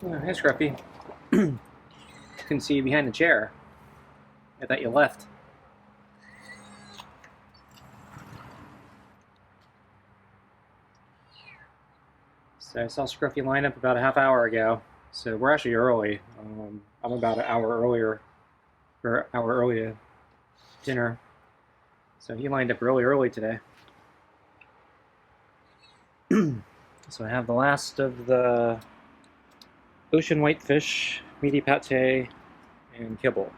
Oh, hey, Scruffy. Couldn't see you behind the chair. I thought you left. So I saw Scruffy line up about a half hour ago. So we're actually early. I'm about an hour earlier, or an hour early to dinner. So he lined up early today. So I have the last of the ocean whitefish, meaty pate, and kibble.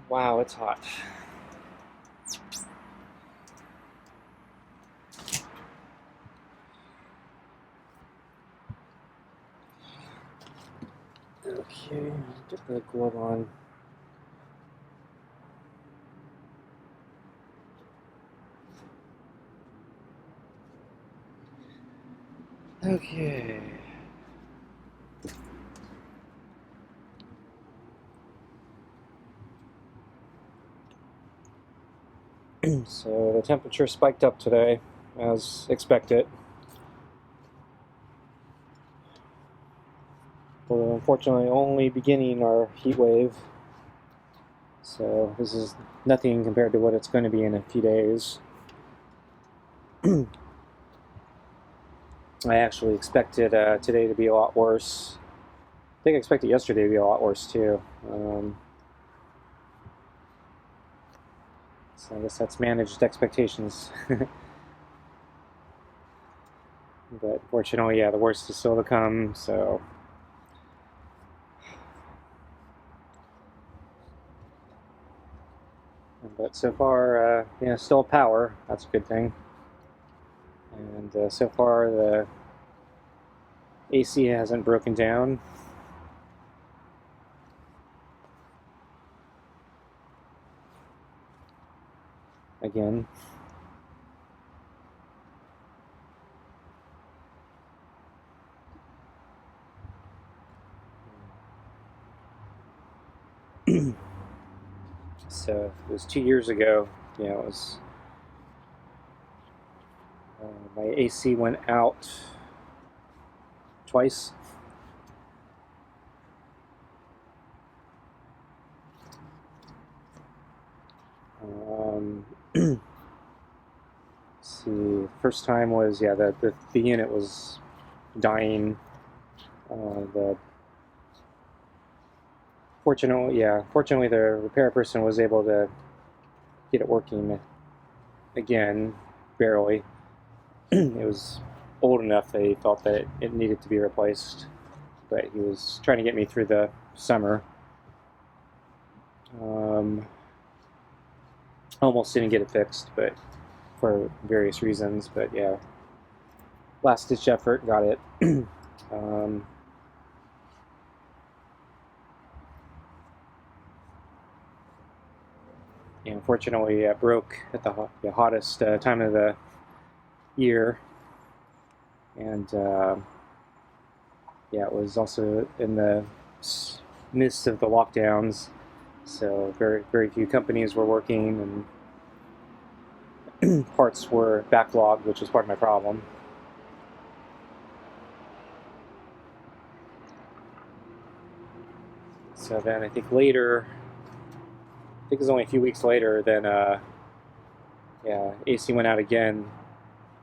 Wow, it's hot. Okay, get the glove on. Okay. So the temperature spiked up today, as expected. We're unfortunately only beginning our heat wave. So this is nothing compared to what it's going to be in a few days. I actually expected today to be a lot worse. I think I expected yesterday to be a lot worse too. So I guess that's managed expectations. But fortunately, yeah, the worst is still to come, so... But so far, yeah, still power. That's a good thing. And so far, the AC hasn't broken down. Again. So it was 2 years ago. Yeah, it was. My AC went out twice. See, first time was, yeah, the unit was dying. Fortunately, the repair person was able to get it working again, barely. It was old enough that he thought that it needed to be replaced, but he was trying to get me through the summer. Almost didn't get it fixed, but for various reasons. But yeah, last ditch effort, got it. Unfortunately, it broke at the hottest time of the year, and yeah, it was also in the midst of the lockdowns, so very few companies were working, and parts were backlogged, which was part of my problem. So then I think later, I think it was only a few weeks later, then yeah, AC went out again.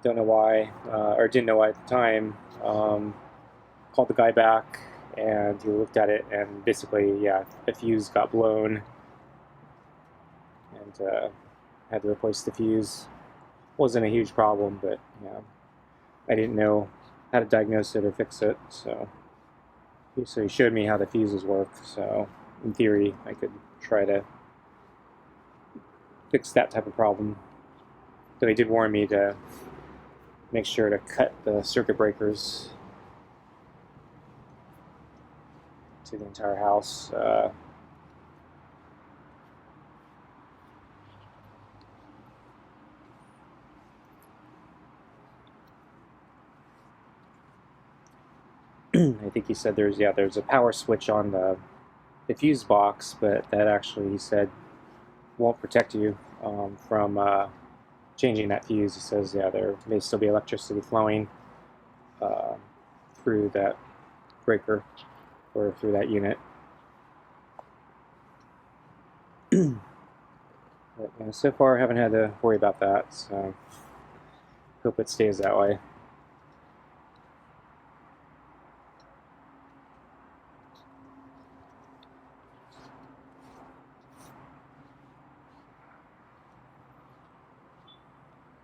Don't know why, or didn't know why at the time. Called the guy back, and he looked at it, and basically, yeah, the fuse got blown, and had to replace the fuse. Wasn't a huge problem, but yeah, I didn't know how to diagnose it or fix it, so he showed me how the fuses work. So in theory, I could try to fix that type of problem. But he did warn me to make sure to cut the circuit breakers to the entire house. I think he said there's a power switch on the fuse box, but that actually, he said, won't protect you from changing that fuse. He says, yeah, there may still be electricity flowing. through that breaker or through that unit. But so far I haven't had to worry about that, so hope it stays that way.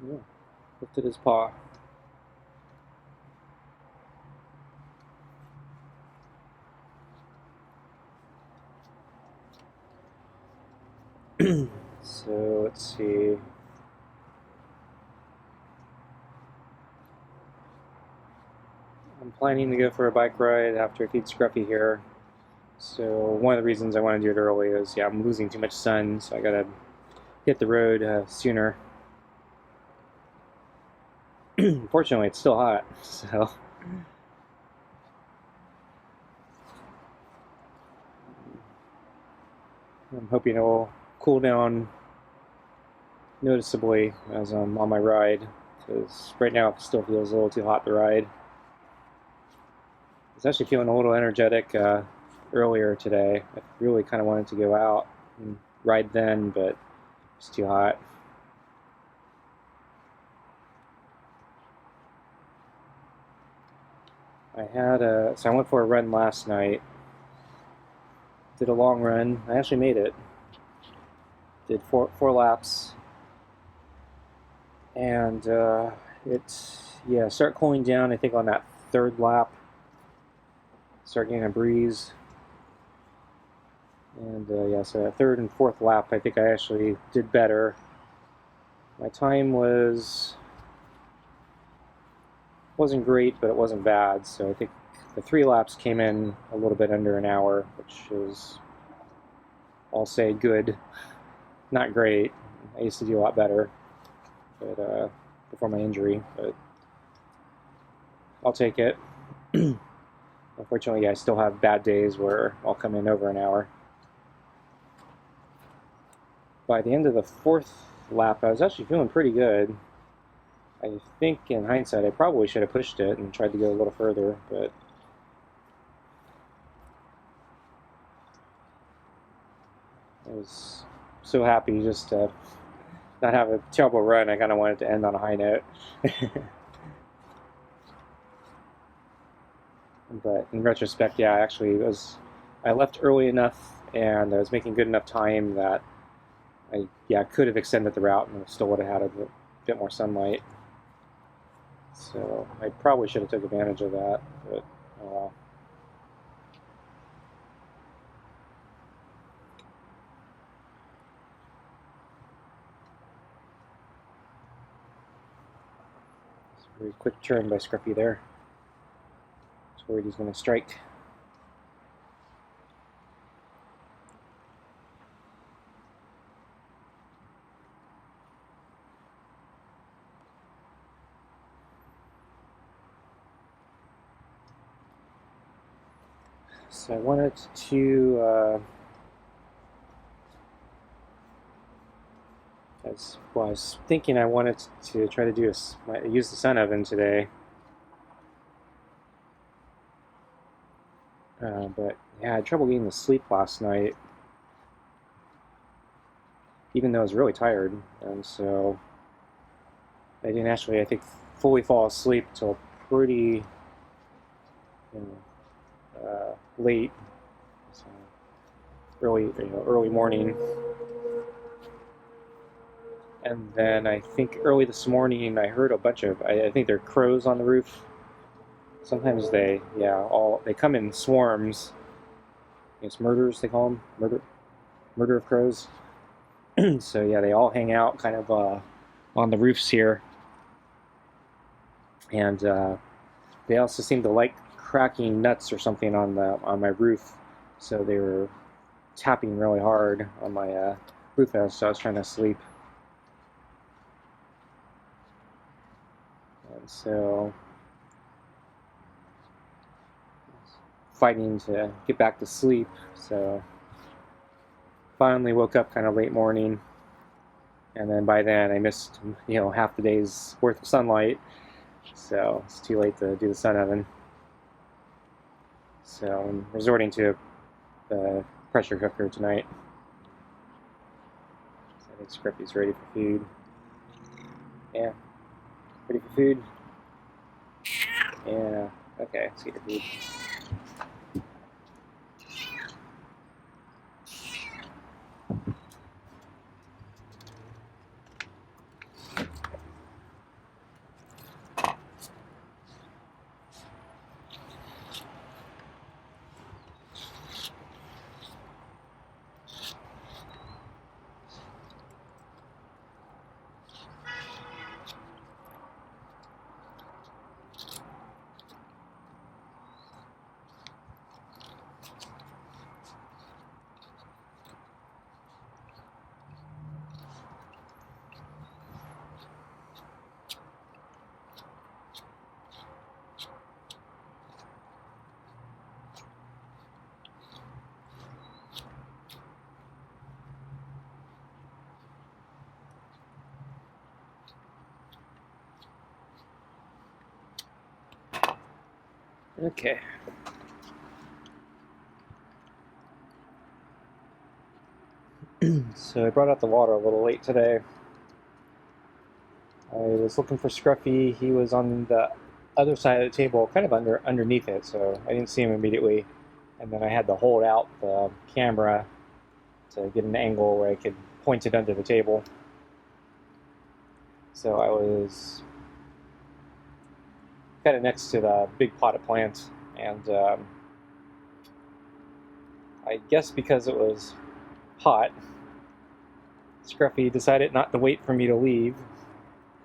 Yeah, lifted his paw. So let's see. I'm planning to go for a bike ride after I feed Scruffy here. So one of the reasons I want to do it early is, yeah, I'm losing too much sun, so I gotta hit the road sooner. Fortunately, it's still hot, so I'm hoping it will cool down noticeably as I'm on my ride, because right now it still feels a little too hot to ride. I was actually feeling a little energetic earlier today. I really kind of wanted to go out and ride then, but it's too hot. So I went for a run last night. Did a long run. I actually made it. Did four laps. And started cooling down, I think, on that third lap. Start getting a breeze. And so that third and fourth lap, I think I actually did better. My time wasn't great, but it wasn't bad. So I think the 3 laps came in a little bit under an hour, which is, I'll say, good. Not great. I used to do a lot better, but before my injury. But I'll take it. Unfortunately, I still have bad days where I'll come in over an hour. By the end of the 4th lap, I was actually feeling pretty good. I think in hindsight, I probably should have pushed it and tried to go a little further, but I was so happy just to not have a terrible run. I kind of wanted to end on a high note. But in retrospect, yeah, I left early enough and I was making good enough time that I could have extended the route and still would have had a bit more sunlight. So I probably should have took advantage of that, but oh well. It's a very quick turn by Scruffy there. I was worried he's going to strike. So I wanted to, I was thinking I wanted to try to use the sun oven today. But yeah, I had trouble getting to sleep last night, even though I was really tired, and so I didn't actually, I think, fully fall asleep till pretty late, so early morning. And then I think early this morning I heard a bunch of, I think they're crows on the roof. Sometimes they come in swarms. It's murders, they call them, murder of crows. So yeah, they all hang out kind of on the roofs here, and they also seem to like cracking nuts or something on my roof. So they were tapping really hard on my roof as I was trying to sleep. And so fighting to get back to sleep. So finally woke up kind of late morning, and then by then I missed half the day's worth of sunlight. So it's too late to do the sun oven. So I'm resorting to the pressure cooker tonight. So I think Scruffy's ready for food. Yeah. Ready for food? Yeah. Okay, let's get your food. Okay. So I brought out the water a little late today. I was looking for Scruffy. He was on the other side of the table, kind of underneath it, so I didn't see him immediately. And then I had to hold out the camera to get an angle where I could point it under the table. So I was kind of next to the big potted plant, and I guess because it was hot, Scruffy decided not to wait for me to leave.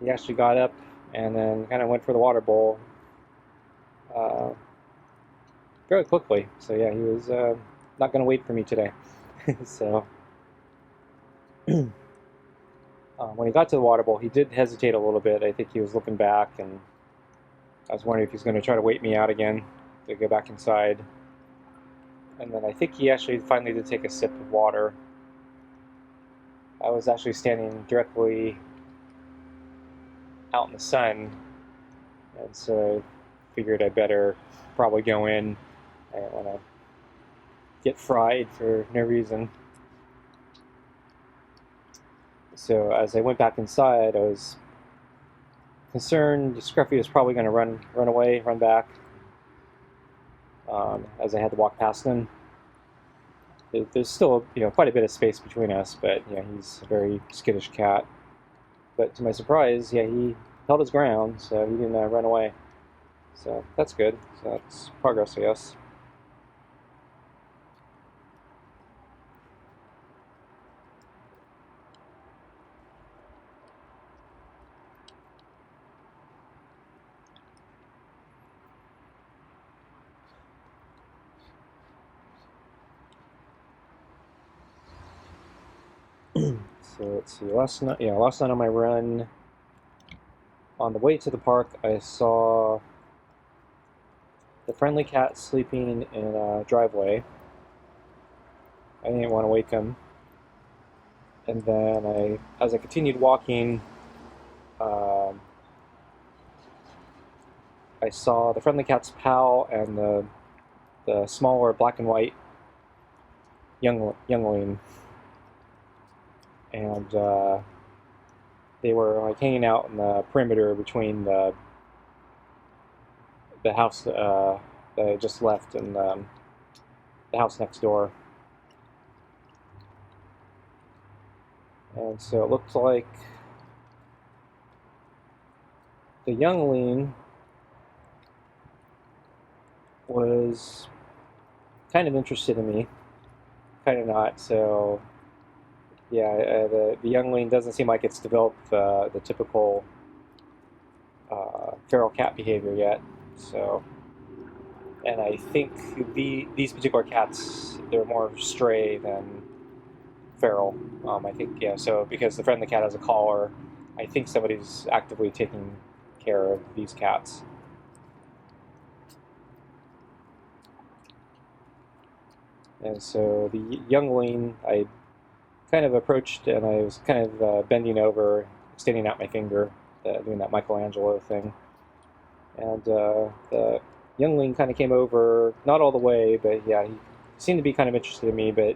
He actually got up and then kind of went for the water bowl very quickly. So yeah, he was not going to wait for me today. So when he got to the water bowl, he did hesitate a little bit. I think he was looking back, and I was wondering if he's going to try to wait me out again to go back inside. And then I think he actually finally did take a sip of water. I was actually standing directly out in the sun, and so I figured I better probably go in. I don't want to get fried for no reason. So as I went back inside, I was concerned Scruffy was probably going to run away, run back, as I had to walk past him. There's still, quite a bit of space between us, but he's a very skittish cat. But to my surprise, he held his ground, so he didn't run away. So that's good. So that's progress, I guess. So let's see. Last night on my run, on the way to the park, I saw the friendly cat sleeping in a driveway. I didn't want to wake him. And then as I continued walking, I saw the friendly cat's pal and the smaller black and white youngling, and they were like hanging out in the perimeter between the house that I just left and the house next door. And so it looked like the youngling was kind of interested in me, kind of not. So yeah, the youngling doesn't seem like it's developed the typical feral cat behavior yet. So, and I think these particular cats, they're more stray than feral. I think, so because the friendly cat has a collar, I think somebody's actively taking care of these cats. And so the youngling, I kind of approached, and I was kind of bending over, extending out my finger, doing that Michelangelo thing. And the youngling kind of came over, not all the way, but yeah, he seemed to be kind of interested in me, but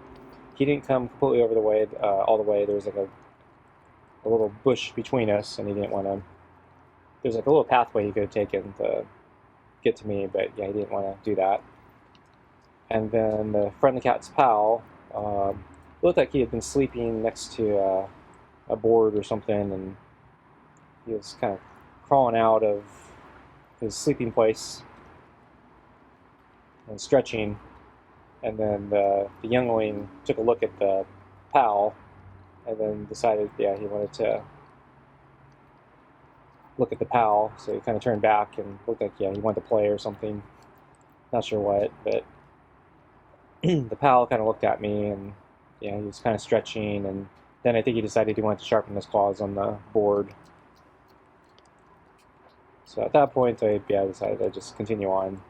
he didn't come completely over the way, all the way. There was like a little bush between us, and he didn't want to. There's like a little pathway he could have taken to get to me, but yeah, he didn't want to do that. And then the friendly cat's pal looked like he had been sleeping next to a board or something, and he was kind of crawling out of his sleeping place and stretching. And then the youngling took a look at the pal and then decided, yeah, he wanted to look at the pal. So he kind of turned back and looked like, yeah, he wanted to play or something. Not sure what, but the pal kind of looked at me and, yeah, he was kind of stretching. And then I think he decided he wanted to sharpen his claws on the board. So at that point, I decided I'd just continue on.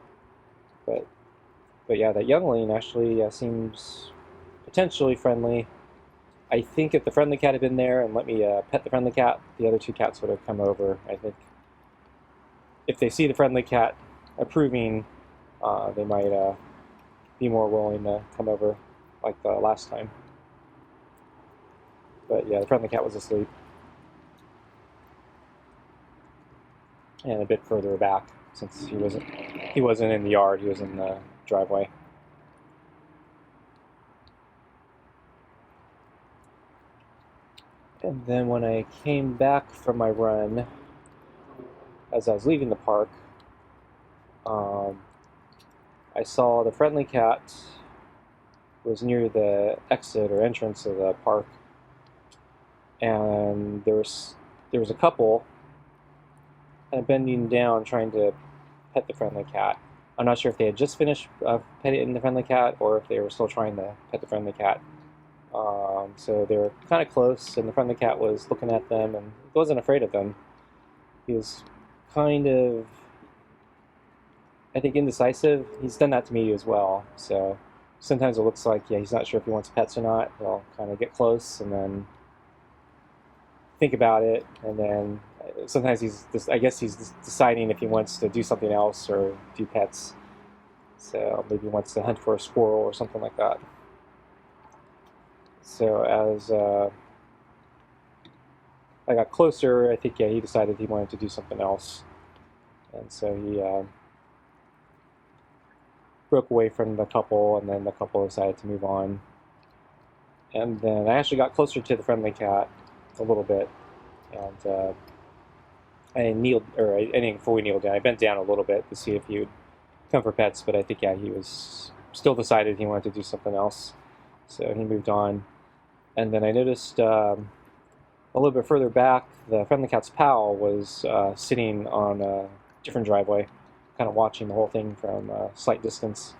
But yeah, that youngling actually seems potentially friendly. I think if the friendly cat had been there and let me pet the friendly cat, the other two cats would have come over. I think if they see the friendly cat approving, they might be more willing to come over like the last time. But yeah, the friendly cat was asleep. And a bit further back, since he wasn't in the yard, he was in the driveway. And then when I came back from my run, as I was leaving the park, I saw the friendly cat was near the exit or entrance of the park, and there was a couple kind of bending down trying to pet the friendly cat. I'm not sure if they had just finished petting the friendly cat or if they were still trying to pet the friendly cat. So they were kind of close, and the friendly cat was looking at them and wasn't afraid of them. He was kind of, I think, indecisive. He's done that to me as well. So sometimes it looks like, yeah, he's not sure if he wants pets or not. He'll kind of get close and then think about it, and then sometimes I guess he's deciding if he wants to do something else or do pets. So maybe he wants to hunt for a squirrel or something like that. So as I got closer, I think, yeah, he decided he wanted to do something else. And so he broke away from the couple, and then the couple decided to move on. And then I actually got closer to the friendly cat a little bit, and I kneeled, or I didn't fully kneel down. I bent down a little bit to see if he would come for pets, but I think, yeah, he was still decided he wanted to do something else. So he moved on. And then I noticed a little bit further back, the friendly cat's pal was sitting on a different driveway, kind of watching the whole thing from a slight distance.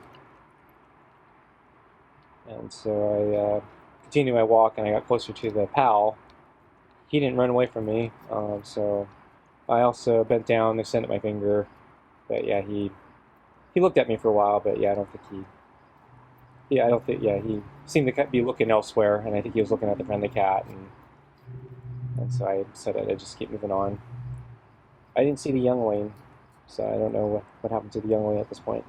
And so I continued my walk, and I got closer to the pal. He didn't run away from me, so I also bent down, extended my finger. But yeah, he looked at me for a while, but yeah, I don't think he seemed to be looking elsewhere, and I think he was looking at the friendly cat, and so I said I'd just keep moving on. I didn't see the youngling, so I don't know what happened to the youngling at this point.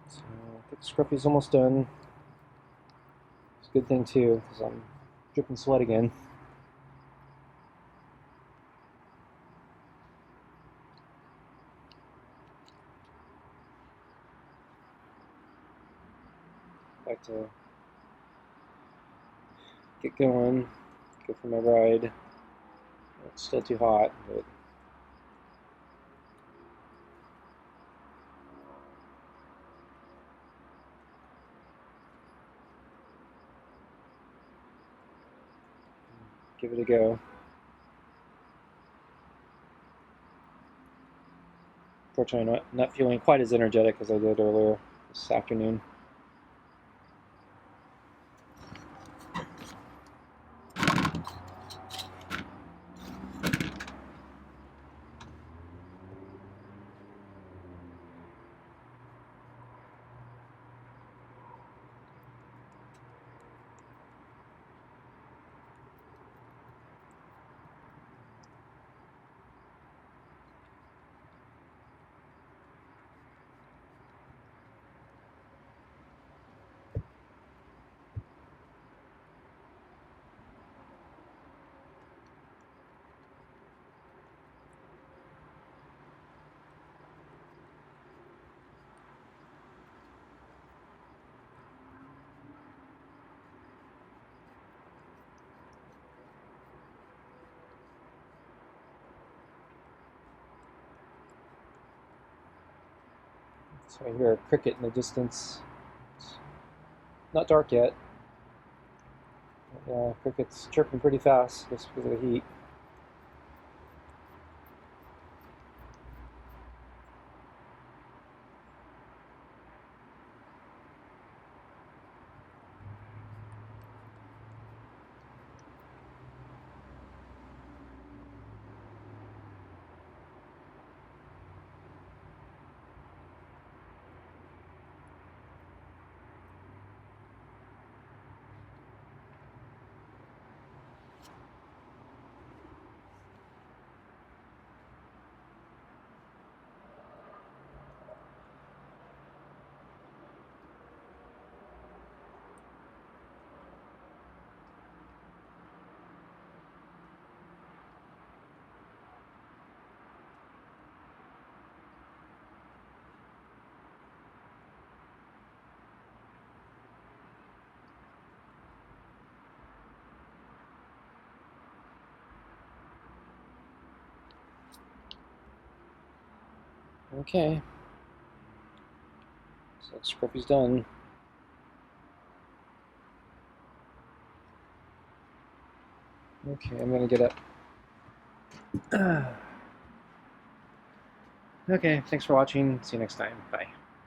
So I think Scruffy's almost done. It's a good thing too, because I'm dripping sweat again. Like to get going, go for my ride. It's still too hot, but give it a go. Fortunately, not feeling quite as energetic as I did earlier this afternoon. So I hear a cricket in the distance. It's not dark yet. Cricket's chirping pretty fast just because of the heat. Okay. So Scruffy's done. Okay, I'm gonna get up. Okay, thanks for watching. See you next time. Bye.